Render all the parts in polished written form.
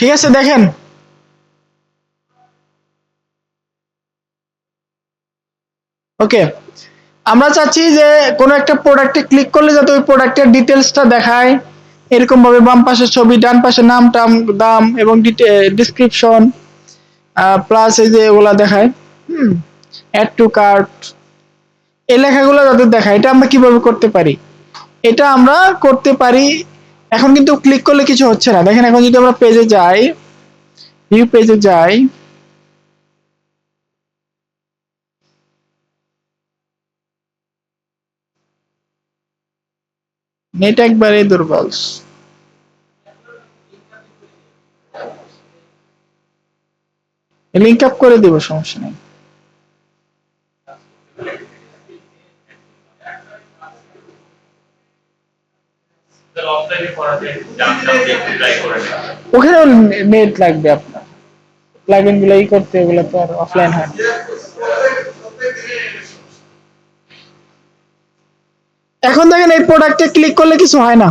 ঠিক আছে, দেখেন ওকে। আমরা চাচ্ছি যে কোনো একটা প্রোডাক্টে ক্লিক করলে যাতে ওই প্রোডাক্টের ডিটেলসটা দেখায়, এরকম ভাবে বাম পাশে ছবি, ডান পাশে নাম টাম, দাম এবং ডিসক্রিপশন, প্লাস এই যে এগুলা দেখায়, হুম, অ্যাড টু কার্ট, এই লেখাগুলো যাতে দেখায়। এটা আমরা কিভাবে করতে পারি? এটা আমরা করতে পারি। এখন কিন্তু ক্লিক করলে কিছু হচ্ছে না, দেখেন। এখন যদি আমরা পেজে যাই, ভিউ পেজে যাই, নেট একবারে দুর্বল, লিঙ্ক আপ করে দিব, সমস্যা নেই। ওখানেও নেট লাগবে আপনার, প্লাগইন গুলো করতে, ওগুলো তো আর অফলাইন হয় না। এখন দেখেন এই প্রোডাক্টে ক্লিক করলে কিছু হয় না,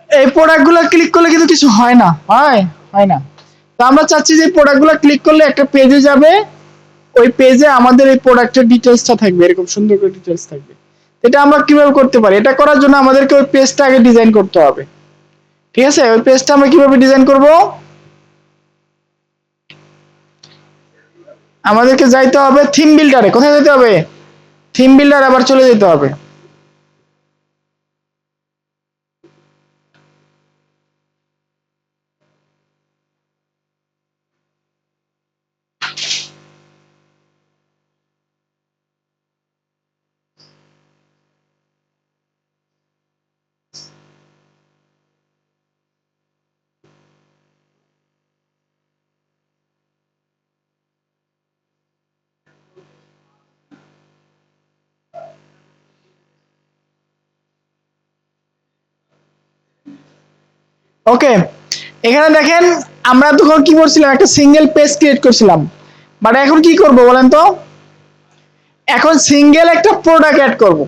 এই প্রোডাক্ট গুলো ক্লিক করলে কিন্তু কিছু হয় না, হয় না। তো আমরা চাচ্ছি যে প্রোডাক্ট গুলো ক্লিক করলে একটা পেজে যাবে, ওই পেজে আমাদের এই প্রোডাক্টের ডিটেলসটা থাকবে, এরকম সুন্দর করে ডিটেলস থাকবে। এটা আমরা কিভাবে করতে পারি? এটা করার জন্য আমাদেরকে ওই পেজটা আগে ডিজাইন করতে হবে। ঠিক আছে, ওই পেজটা আমরা কিভাবে ডিজাইন করব? আমাদেরকে যাইতে হবে থিম বিল্ডারে। কোথায় যেতে হবে? থিম বিল্ডার, আবার চলে যেতে হবে। ওকে, এখানে দেখেন আমরা তখন কি করছিলাম, একটা সিঙ্গেল পেজ ক্রিয়েট করছিলাম, বাট এখন কি করব বলেন তো? এখন সিঙ্গেল একটা প্রোডাক্ট অ্যাড করব।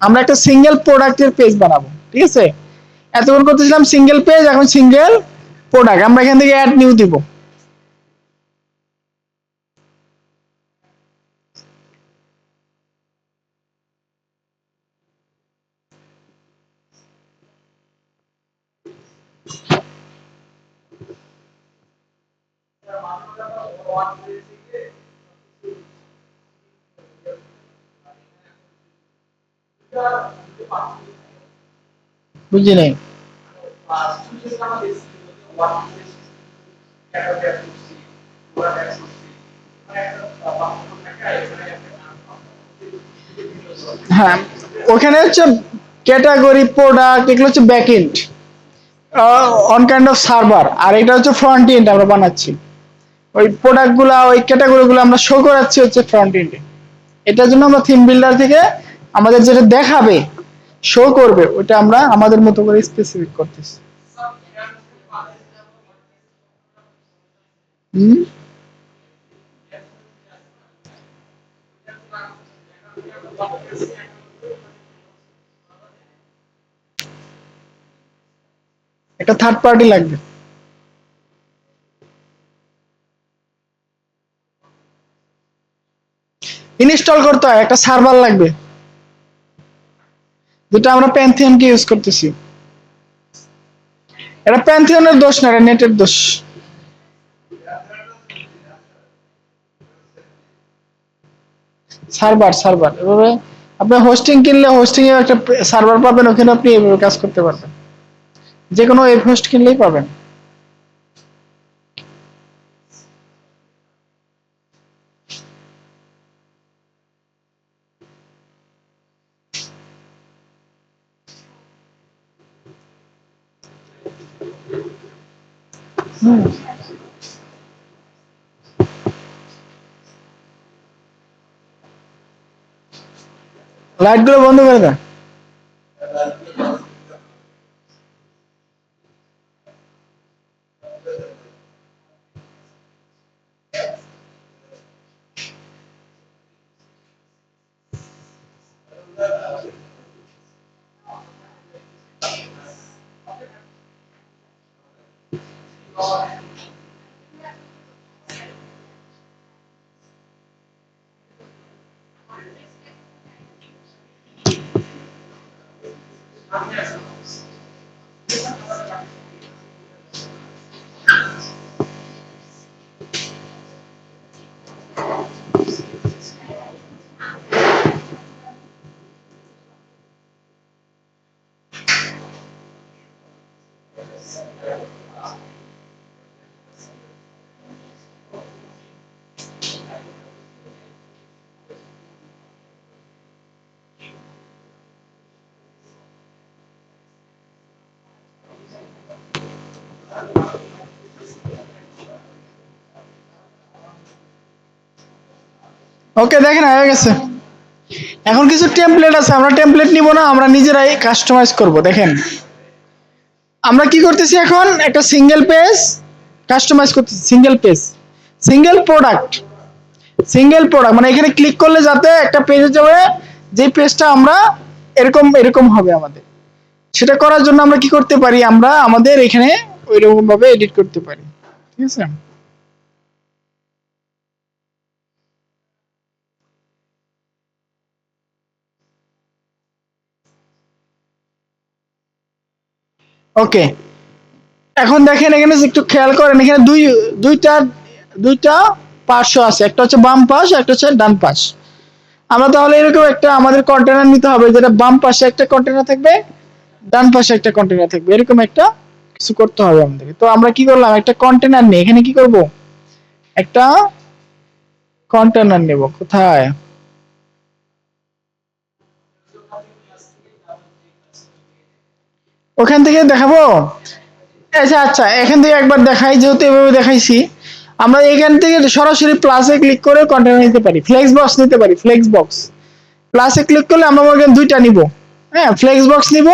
আমরা একটা সিঙ্গেল প্রোডাক্টের পেজ বানাবো, ঠিক আছে? এতক্ষণ করতেছিলাম সিঙ্গেল পেজ, এখন সিঙ্গেল প্রোডাক্ট। আমরা এখান থেকে অ্যাড নিউ দিব। বুঝি নাই। হ্যাঁ, ওখানে হচ্ছে ক্যাটাগরি, প্রোডাক্ট, এগুলো হচ্ছে back end, on kind of server, আর এটা হচ্ছে ফ্রন্ট এন্ড আমরা বানাচ্ছি। ওই প্রোডাক্ট গুলা, ওই ক্যাটাগরি গুলো আমরা শো করাচ্ছি হচ্ছে ফ্রন্ট এন্ডে। এটার জন্য আমরা থিম বিল্ডার থেকে আমাদের যেটা দেখাবে, শো করবে, ওটা আমরা আমাদের মতো করে স্পেসিফিক করতেছি। হুম, একটা থার্ড পার্টি লাগবে, ইনস্টল করতে হয়, একটা সার্ভার লাগবে, যেটা আমরা প্যান্থিয়নকে ইউজ করতেছি। এটা প্যান্থিয়নের দোষ না, এটা নেটের দোষ। সার্ভার, সার্ভার এভাবে আপনি হোস্টিং কিনলে হোস্টিং এর একটা সার্ভার পাবেন, ওখানে আপনি এভাবে কাজ করতে পারবেন, যে কোনো ওয়েব হোস্ট কিনলেই পাবেন। লাইট গুলো বন্ধ করে দেন। ওকে, দেখেন হয়ে গেছে। এখন কিছু টেমপ্লেট আছে, আমরা টেমপ্লেট নিব না, আমরা নিজেরাই কাস্টমাইজ করব। দেখেন আমরা কি করতেছি, এখন একটা সিঙ্গেল পেজ কাস্টমাইজ করতেছি। সিঙ্গেল প্রোডাক্ট মানে এখানে ক্লিক করলে যাতে একটা পেজে যাবে, যে পেজটা আমরা এরকম এরকম হবে আমাদের। সেটা করার জন্য আমরা কি করতে পারি, আমরা আমাদের এখানে ওইরকম ভাবে এডিট করতে পারি। ঠিক আছে, ওকে। এখন দেখেন এখানে একটু খেয়াল করেন, এখানে দুইটা দুইটা পার্শ্ব আছে, একটা হচ্ছে বাম পাশ, একটা হচ্ছে ডান পাশ। আমরা তাহলে এরকম একটা আমাদের কন্টেনার নিতে হবে, যেটা বাম পাশে একটা কন্টেনার থাকবে, ডান পাশে একটা কন্টেনার থাকবে, এরকম একটা কিছু করতে হবে আমাদের। তো আমরা কি করলাম, একটা কন্টেনার নিয়ে এখানে কি করব, একটা কন্টেনার নেব। কোথায়, ওখান থেকে দেখাবো। আচ্ছা আচ্ছা, এখান থেকে একবার দেখাই, যেহেতু এভাবে দেখাইছি। আমরা এখান থেকে সরাসরি প্লাসে ক্লিক করে কন্টেনার নিতে পারি, ফ্লেক্স বক্স নিতে পারি। ফ্লেক্স বক্স প্লাসে ক্লিক করলে আমরা মনে করেন দুইটা নিব। হ্যাঁ, ফ্লেক্স বক্স নিব।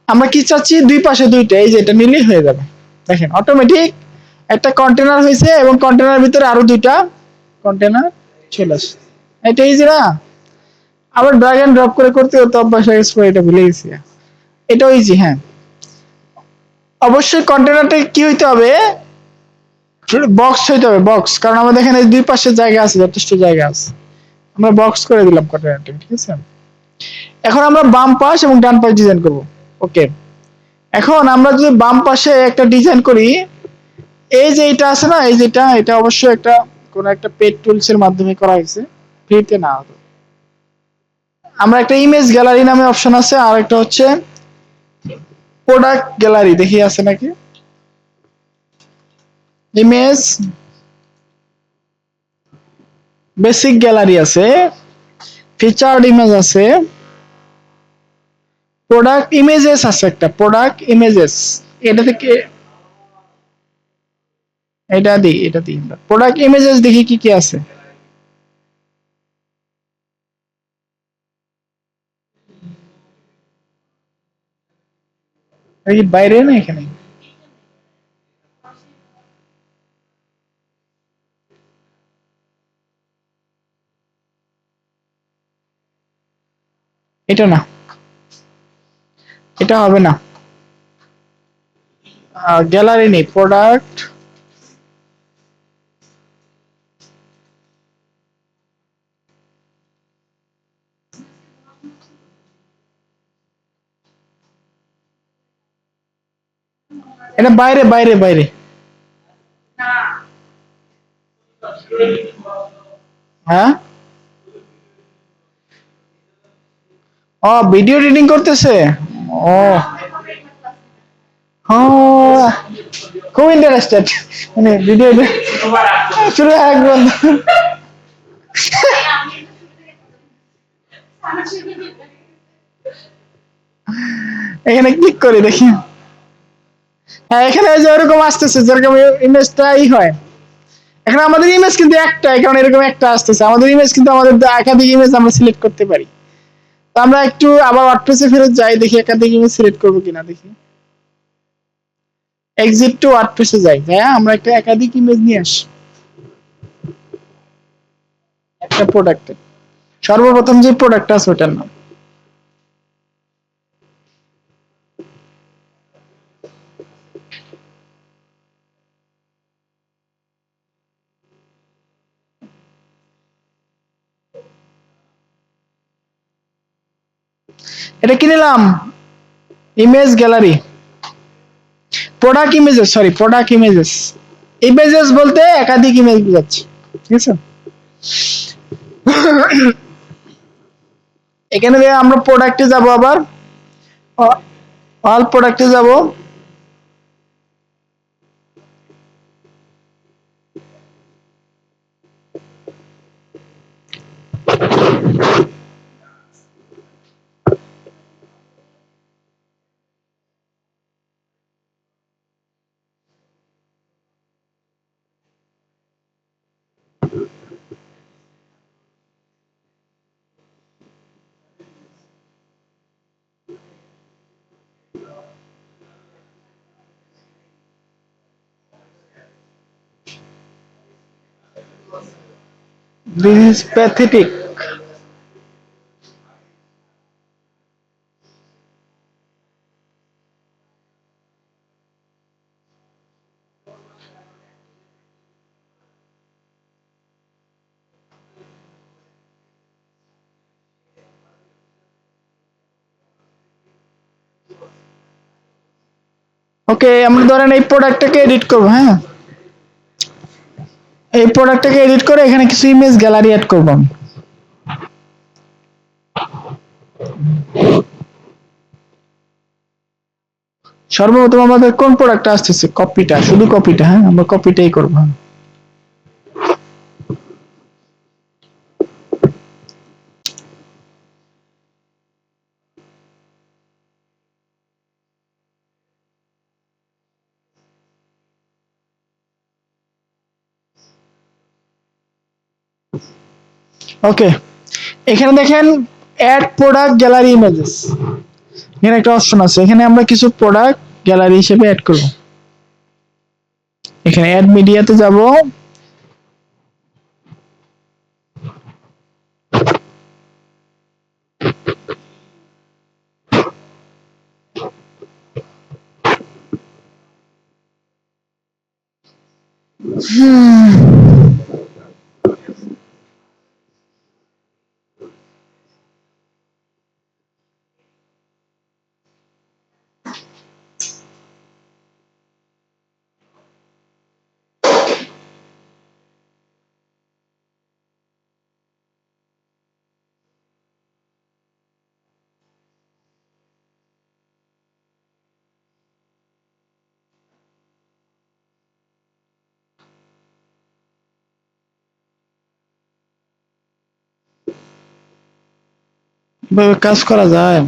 আমরা কি চাচ্ছি, দুই পাশে দুইটা, এই যে এটা নিলেই হয়ে যাবে। দেখেন অটোমেটিক একটা কন্টেনার হয়েছে, এবং কন্টেনার ভিতরে আরো দুইটা কন্টেনার চলে আসে। এটা ইজি না? আবার ড্র্যাগ এন্ড ড্রপ করে করতে হতো, অভ্যাস হয়ে গেছে, এটা ভুলে গেছি। এটাও ইজি। হ্যাঁ, অবশ্যই কন্টেনারটা কি হইতে হবে, বক্স হইতে হবে, বক্স। কারণ আমাদের এখানে দুই পাশে জায়গা আছে, যথেষ্ট জায়গা আছে। আমরা বক্স করে দিলাম কন্টেনারটা। ঠিক আছে, এখন আমরা বাম পাশ এবং ডান পাশ ডিজাইন করব। ওকে, এখন আমরা যদি বাম পাশে একটা ডিজাইন করি, এই যে এটা আছে না, এই যেটা, এটা অবশ্যই একটা কোন একটা পেড টুলস এর মাধ্যমে করা হয়েছে, ফ্রিতে না। আমরা একটা ইমেজ গ্যালারি নামে অপশন আছে, আর একটা হচ্ছে প্রোডাক্ট গ্যালারি, দেখি আছে নাকি। ইমেজ বেসিক গ্যালারি আছে, ফিচার্ড ইমেজ আছে, প্রোডাক্ট ইমেজেস আছে, একটা প্রোডাক্ট ইমেজেস। এটা থেকে এটা দিই প্রোডাক্ট ইমেজেস, দেখি কি কি আছে। এই বাইরে না, এখানে এটা না, এটা হবে না। গ্যালারি নেই, প্রোডাক্ট, এটা বাইরে বাইরে বাইরে। হ্যাঁ, ও ভিডিও এডিটিং করতেছে। ও ও, খুব ইন্টারেস্টেড, মানে ভিডিও শুরু একদম। এখানে ক্লিক করে দেখি। হ্যাঁ, এখানে যে ওরকম আসতেছে, যেরকম ইমেজটাই হয়। এখানে আমাদের ইমেজ কিন্তু একটাই, কারণ এরকম একটা আসতেছে। আমাদের ইমেজ কিন্তু আমাদের একাধিক ইমেজ আমরা সিলেক্ট করতে পারি। তো আমরা একটু আবার ওয়ার্ডপ্রেসে ফেরত যাই, দেখি একাধিক ইমেজ সিলেক্ট করবো কিনা দেখি। এক্সিট টু ওয়ার্ডপ্রেসে যাই, হ্যাঁ, আমরা একটা একাধিক ইমেজ নিয়ে আসি একটা প্রোডাক্টে। সর্বপ্রথম যে প্রোডাক্ট আছে ওটার নাম। এটা কি নিলাম? Image gallery, product images, sorry product images. Images বলতে একাধিক ইমেজ বোঝাচ্ছে, ঠিক আছে। এখানে আমরা প্রোডাক্টে যাব, আবার অল প্রোডাক্টে যাব। This is pathetic. ওকে, আমরা ধরেন এই প্রোডাক্টটাকে এডিট করব, হ্যাঁ, এই প্রোডাক্টটাকে এডিট করে এখানে কিছু ইমেজ গ্যালারি অ্যাড করব আমি। সর্বপ্রথম আমাদের কোন প্রোডাক্টটা আসতেছে? কপিটা, শুধু কপিটা, হ্যাঁ আমরা কপিটাই করব। ওকে, এখানে দেখেন অ্যাড প্রোডাক্ট গ্যালারি ইমেজেস, এখানে একটা অপশন আছে, এখানে আমরা কিছু প্রোডাক্ট গ্যালারি হিসেবে অ্যাড করব। এখানে অ্যাড মিডিয়াতে যাব, এভাবে কাজ করা যায়।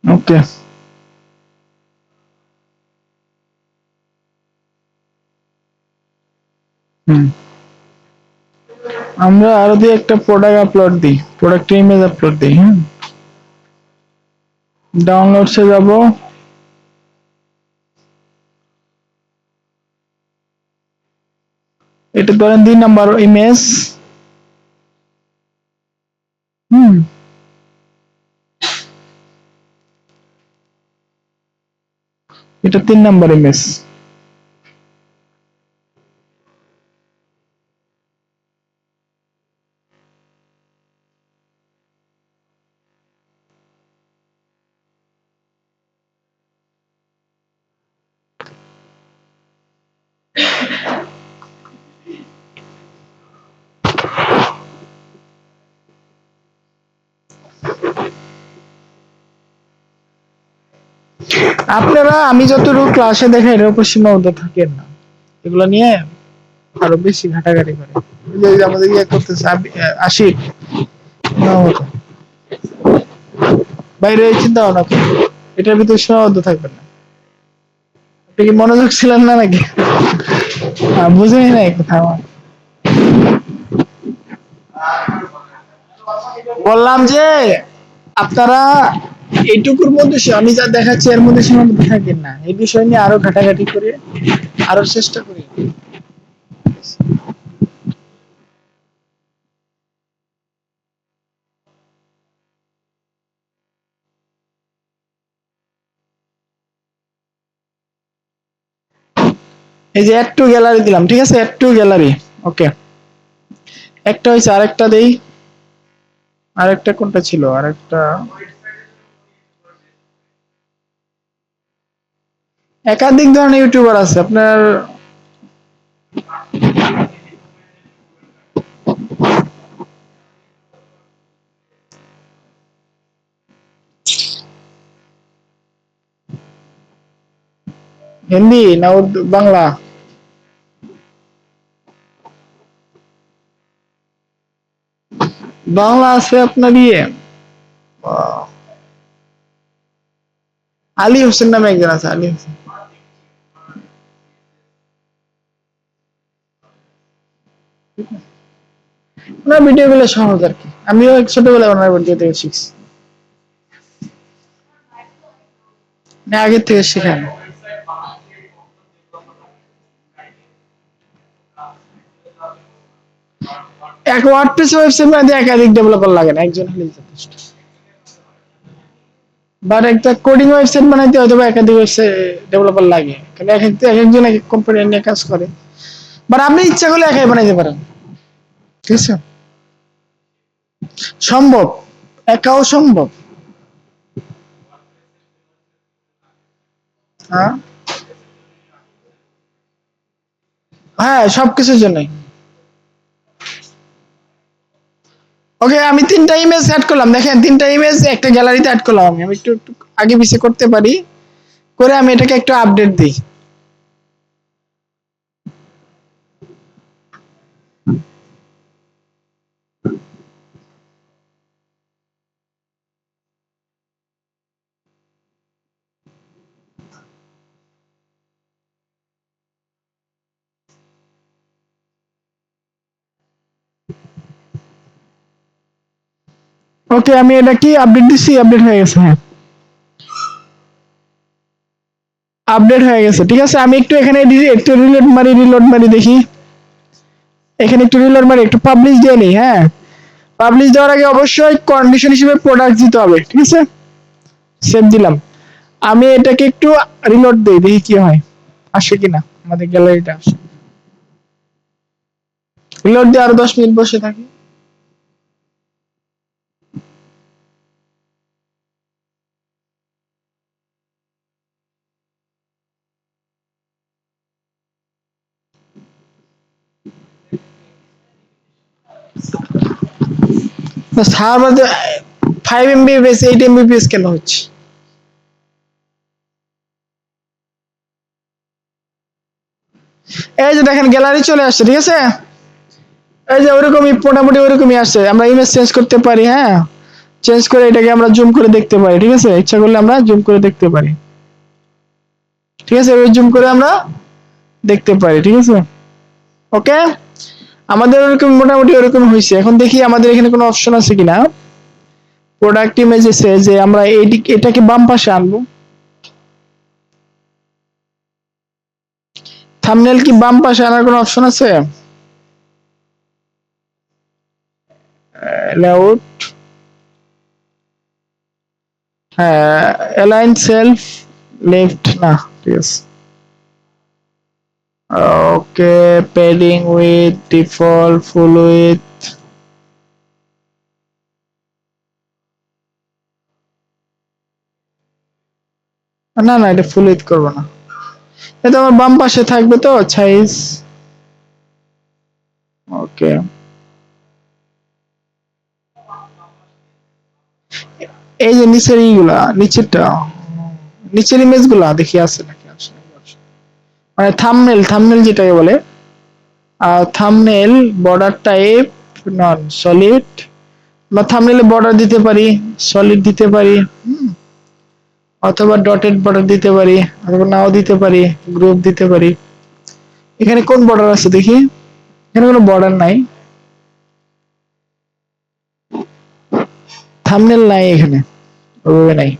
ওকে, আমরা আরো দিয়ে একটা প্রোডাক্ট আপলোড দিই, প্রোডাক্ট ইমেজ আপলোড দিই, হ্যাঁ। ডাউনলোডসে যাব, এটা ধরেন 2 নাম্বার ইমেজ, হুম, এটা 3 নাম্বার ইমেজ। আপনারা আমি যতটুকু ক্লাসে দেখাই এর উপর সীমাবদ্ধ থাকেন না, এগুলো নিয়ে আরো বেশি ঘাটাঘাটি করে। এই যে আমাদের ইয়ে করতেছে আশিক, বাইরে চিন্তা ভাবনা করেন, এটার ভিতরে সীমাবদ্ধ থাকবেন না। আপনি কি মনোযোগ ছিলেন না নাকি? বুঝেনি না কথা আমার। বললাম যে আপনারা এইটুকুর মধ্যে আমি যা দেখাচ্ছি এর মধ্যে সীমাবদ্ধ থাকেন না, এই বিষয় নিয়ে আরো ঘাটাঘাটি করে আরো চেষ্টা করি। এই যে অ্যাড টু গ্যালারি দিলাম, ঠিক আছে, অ্যাড টু গ্যালারি। ওকে, একটা হয়েছে, আরেকটা দেই। আরেকটা কোনটা ছিল, আরেকটা একাধিক ধরনের ইউটিউবার আছে আপনার। হিন্দি না উর্দু, বাংলা? বাংলা আছে আপনার ইয়ে আলী হোসেন নামে একজন আছে, আলী হোসেন। ওনার ভিডিও গুলো সহজ আর কি, আমিও ছোটবেলায় ওনার ভিডিও থেকে শিখছি, না আগের থেকে শেখানো। এক ওয়ার্ডপ্রেস ওয়েবসাইট বানাতে একাধিক ডেভেলপার লাগে না, একজন হলেই যথেষ্ট। বাট একটা কোডিং ওয়েবসাইট বানাইতে হয়তো একাধিক ডেভেলপার লাগে, কারণ এক একজন এক এক কোম্পানি নিয়ে কাজ করে। বাট আপনি ইচ্ছা করলে একাই বানাইতে পারেন, ঠিক আছে, সম্ভব, একাও সম্ভব। হ্যাঁ, হ্যাঁ, সবকিছুর জন্যই। ওকে, আমি তিনটা ইমেজ অ্যাড করলাম, দেখেন তিনটা ইমেজ একটা গ্যালারিতে অ্যাড করলাম। আমি একটু একটু আগে পিছিয়ে করতে পারি, করে আমি এটাকে একটু আপডেট দিই। ওকে, আমি এটা কি আপডেট দিছি, আপডেট হয়ে গেছে, হ্যাঁ আপডেট হয়ে গেছে, ঠিক আছে। আমি একটু এখানে একটু রিলোড মারি দেখি, এখানে একটু রিলোড মারি, একটু পাবলিশ দিয়ে নিই। হ্যাঁ, পাবলিশ দেওয়ার আগে অবশ্যই কন্ডিশন হিসেবে প্রোডাক্ট দিতে হবে, ঠিক আছে। সেভ দিলাম। আমি এটাকে একটু রিলোড দেই, দেখি কি হয়, আসে কিনা আমাদের গ্যালারিটা আসে। রিলোড দিয়ে আরো 10 মিনিট বসে থাকি। সার্ভার 5 MB, 8 MB কেন হচ্ছে? এই যে দেখেন গ্যালারি চলে আসছে, ঠিক আছে। এই যে ওরকমই মোটামুটি ওরকমই আসছে। আমরা ইমেজ চেঞ্জ করতে পারি, হ্যাঁ, চেঞ্জ করে এটাকে আমরা জুম করে দেখতে পারি, ঠিক আছে, ইচ্ছা করলে আমরা জুম করে দেখতে পারি, ঠিক আছে, ওই জুম করে আমরা দেখতে পারি, ঠিক আছে। ওকে, আমাদের ওরকম মোটামুটি ওরকম হয়েছে। এখন দেখি আমাদের এখানে কোনো অপশন আছে কিনা। প্রোডাক্ট ইমেজেসে যে আমরা এটাকে বাম পাশে আনবো, থাম্বনেল কি বাম পাশে আনার কোনো অপশন আছে? লেআউট, হ্যাঁ, অ্যালাইন সেলফ লেফট, না ঠিক আছে। Okay, padding with default full with, না না এটা ফুল উইথ করবো না, এটা আমার বাম পাশে থাকবে তো সাইজ। ওকে, এই যে নিচের এইগুলা, নিচেরটা, নিচের ইমেজ গুলা দেখি আছে নাকি, আসে নাকি। মানে থাম্বনেল যেটাকে বলে, থাম্বনেল বর্ডার টাইপ নন সলিড, বা থাম্বনেলে বর্ডার দিতে পারি, সলিড দিতে পারি, অথবা ডটেড বর্ডার দিতে পারি, অথবা নাও দিতে পারি, গ্রুপ দিতে পারি। এখানে কোন বর্ডার আছে দেখি, এখানে কোনো বর্ডার নাই, থাম্বনেল নাই এখানে। ওভাবে নাই।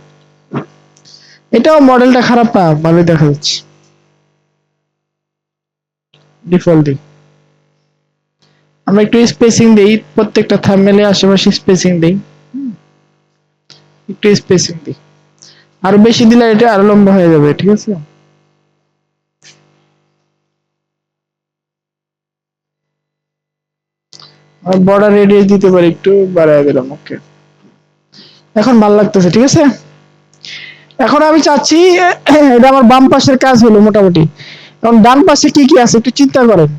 এটাও মডেলটা খারাপ না, ভালোই দেখা যাচ্ছে। ডিফল্ট দিই, আমরা একটু স্পেসিং দেই, প্রত্যেকটা থাম্বনেলে আশেপাশে স্পেসিং দেই, একটু স্পেসিং দিই। আরো বেশি দিলে এটা আরো লম্বা হয়ে যাবে, ঠিক আছে। আর বর্ডার রেডিয়াস দিতে পারি, একটু বাড়ায় দিলাম। ওকে, এখন ভালো লাগতেছে, ঠিক আছে। এখন আমি চাচ্ছি এটা আমার বাম পাশের কাজ হলো মোটামুটি। এখন ডান পাশে কি কি আছে একটু চিন্তা করেন,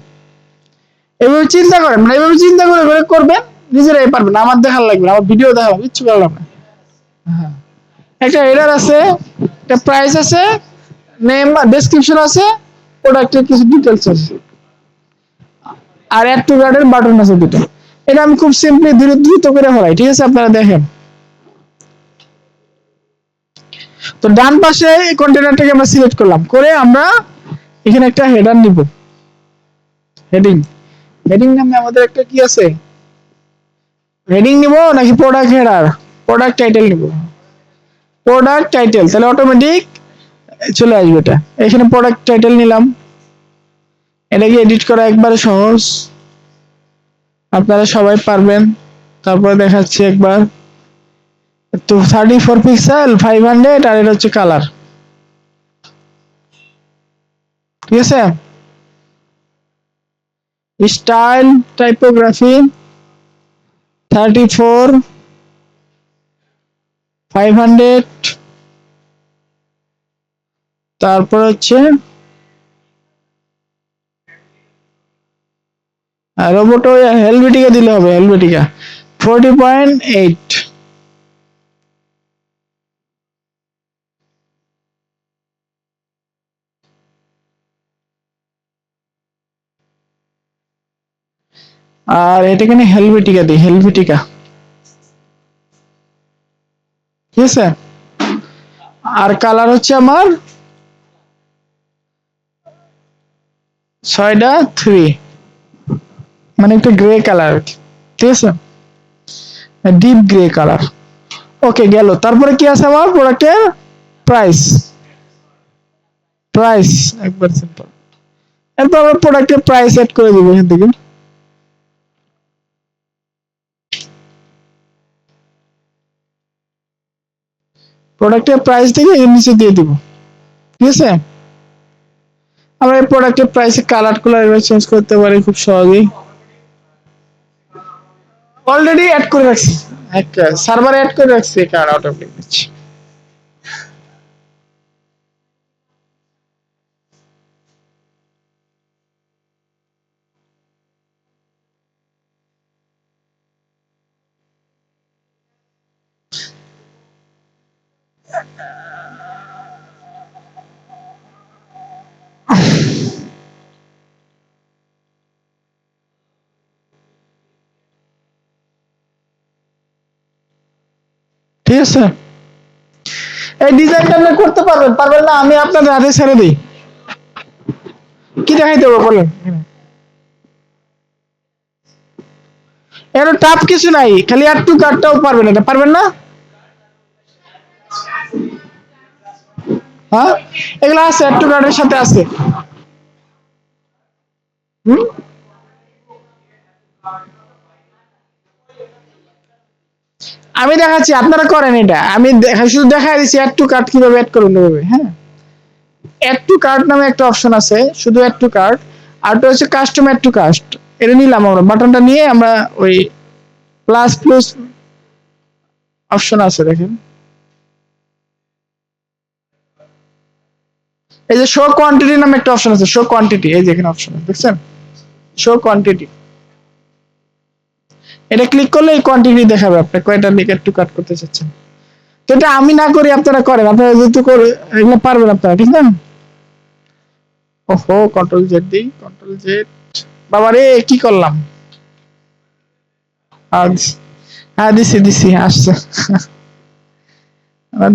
এইভাবে চিন্তা করেন, মানে এইভাবে চিন্তা করে করে করবেন, নিজেরাই পারবেন। আমার দেখার লাগবে না, আমার ভিডিও দেখাবো, কিচ্ছু করলাম না। হ্যাঁ, একটা এরর আছে, একটা প্রাইস আছে, নেম ডেসক্রিপশন আছে, প্রোডাক্টের কিছু ডিটেলস আছে, আর অ্যাড টু কার্টের বাটন আছে দুটো। এটা আমি খুব সিম্পলি দ্রুত দ্রুত করে ফেলাই, ঠিক আছে, আপনারা দেখেন। তো ডান পাশে এই কন্টেনারটাকে আমরা সিলেক্ট করলাম, করে আমরা এখানে একটা হেডার নিব। হেডিং, হেডিং নামে আমাদের একটা কি আছে, হেডিং নিব নাকি প্রোডাক্ট হেডার? প্রোডাক্ট টাইটেল নিব। প্রোডাক্ট টাইটেল, তাহলে অটোমেটিক চলে আসবে এটা। এখানে প্রোডাক্ট টাইটেল নিলাম, এটাকে এডিট করা একবারে সহজ, আপনারা সবাই পারবেন। তারপরে দেখাচ্ছি একবার, তো 34 পিক্সেল 500, আর এটা হচ্ছে কালার, ঠিক আছে। স্টাইল টাইপোগ্রাফি 34 500, তারপর হচ্ছে রোবট হেলভেটিকা দিলে হবে, হেলভেটিকা 40.8। আর এটা এখানে হেলভেটিকা দিই, হেলভেটিকা, ঠিক আছে। আর কালার হচ্ছে আমার 6.3, মানে একটা গ্রে কালার, ঠিক আছে, ডিপ গ্রে কালার। ওকে, গেল। তারপরে কি আছে আমার প্রোডাক্টের প্রাইস, প্রাইস একবার সিম্পল। এরপর আমরা প্রোডাক্টের প্রাইস এড করে দিব এখান থেকে। প্রোডাক্টের প্রাইস থেকে এর নিচে দিয়ে দিব, ঠিক আছে। আমরা এই প্রোডাক্টের প্রাইসে কালার কুলার এবার চেঞ্জ করতে পারি খুব সহজেই। অলরেডি অ্যাড করে রাখছি, একটা সার্ভারে অ্যাড করে রাখছি, কার্ড অটোমেটিক দিচ্ছি। ঠিক আছে, এই ডিজাইনটা আপনি করতে পারবেন, পারবেন না আমি আপনাদের হাতে ছেড়ে দিই। কি দেখাইতে হবে বলেন? এর টাপ কিছু নাই, খালি আর টু কার্ডটাও পারবেন, এটা পারবেন না? হ্যাঁ, এগুলো আছে, আর টু কার্ডের সাথে আছে। হুম, আমি দেখাচ্ছি, আপনারা করেন এটা, আমি শুধু দেখাই দিচ্ছি অ্যাড টু কার্ড কিভাবে অ্যাড করবেন ওইভাবে। হ্যাঁ, অ্যাড টু কার্ট নামে একটা অপশন আছে, শুধু অ্যাড টু কার্ট। আর তো হচ্ছে কাস্টম অ্যাড টু কাস্ট, এটা নিলাম আমরা, বাটনটা নিয়ে আমরা ওই প্লাস প্লাস অপশন আছে দেখেন, এই যে শো কোয়ান্টিটি নামে একটা অপশন আছে, শো কোয়ান্টিটি, এই যে এখানে অপশন দেখছেন, শো কোয়ান্টিটি। এটা ক্লিক করলে এই কোয়ান্টিটি দেখাবে আপনি কয়টা লিকার টু কাট করতে চাচ্ছেন। তো এটা আমি না করি, আপনারা করেন, আপনারা যেহেতু করে এগুলো পারবেন আপনারা, ঠিক না? ওহো, কন্ট্রোল জেড দিই, কন্ট্রোল জেড। বাবা রে, কি করলাম আজ? হ্যাঁ, দিছি দিছি, আসছে।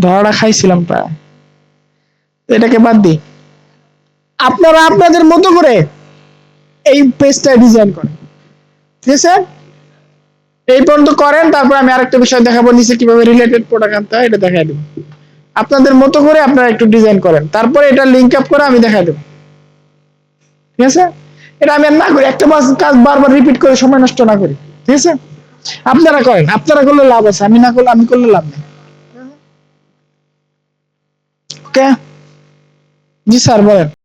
ধরাটা খাইছিলাম প্রায়। এটাকে বাদ দিই, আপনারা আপনাদের মতো করে এই পেজটা ডিজাইন করেন, ঠিক আছে। এই পর্যন্ত করেন, তারপর আমি আরেকটা বিষয় দেখাবো নিচে কিভাবে রিলেটেড প্রোডাক্ট আনতে হয় এটা দেখাই দেবো। আপনাদের মতো করে আপনারা একটু ডিজাইন করেন, তারপরে এটা লিঙ্ক আপ করে আমি দেখাই দেবো। ঠিক আছে, এটা আমি আর না করি, একটা কাজ বারবার রিপিট করে সময় নষ্ট না করি। ঠিক আছে, আপনারা করেন, আপনারা করলে লাভ আছে, আমি না করলে, আমি করলে লাভ নেই। ওকে, জি স্যার বলেন।